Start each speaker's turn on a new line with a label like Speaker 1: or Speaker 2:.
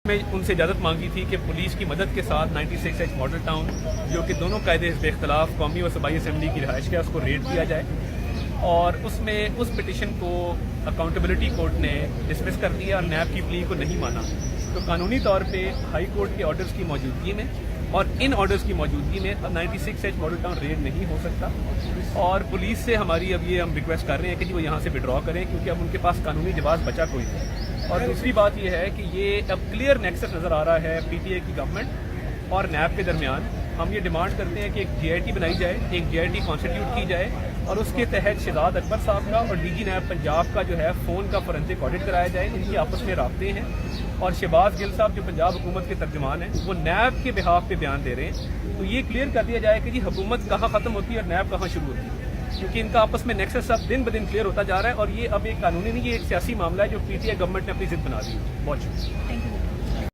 Speaker 1: میں ان سے اجازت مانگی تھی کہ پولیس کی مدد کے ساتھ 96H ماڈل ٹاؤن جو کہ دونوں قاعدے حزب اختلاف قومی و صوبائی اسمبلی کی رہائش کا اس کو ریڈ کیا جائے، اور اس میں اس پٹیشن کو اکاؤنٹیبلٹی کورٹ نے ڈسمس کر دیا اور نیب کی پلی کو نہیں مانا، تو قانونی طور پہ ہائی کورٹ کے آرڈرز کی موجودگی میں اور ان آرڈرز کی موجودگی میں 96H ماڈل ٹاؤن ریڈ نہیں ہو سکتا، اور پولیس سے ہماری اب یہ ہم ریکویسٹ کر رہے ہیں کہ جی وہ یہاں سے وڈرا کریں، کیونکہ اب ان کے پاس قانونی جواز بچا کوئی نہیں۔ اور دوسری بات یہ ہے کہ یہ اب کلیئر نیکسس نظر آ رہا ہے پی ٹی اے کی گورنمنٹ اور نیب کے درمیان۔ ہم یہ ڈیمانڈ کرتے ہیں کہ ایک GIT بنائی جائے، ایک GIT کانسٹیٹیوٹ کی جائے، اور اس کے تحت شہزاد اکبر صاحب کا اور DG نیب پنجاب کا جو ہے فون کا فورنسک آڈٹ کرایا جائے۔ ان کی آپس میں رابطے ہیں، اور شہباز گل صاحب جو پنجاب حکومت کے ترجمان ہیں وہ نیب کے بہاف پہ بیان دے رہے ہیں، تو یہ کلیئر کر دیا جائے کہ جی حکومت کہاں ختم ہوتی ہے اور نیب کہاں شروع ہوتی ہے، کیونکہ ان کا آپس میں نیکسس اب دن بدن کلیئر ہوتا جا رہا ہے، اور یہ اب ایک قانونی نہیں، یہ ایک سیاسی معاملہ ہے جو PTI گورنمنٹ نے اپنی ضد بنا دی ہے۔ بہت شکریہ۔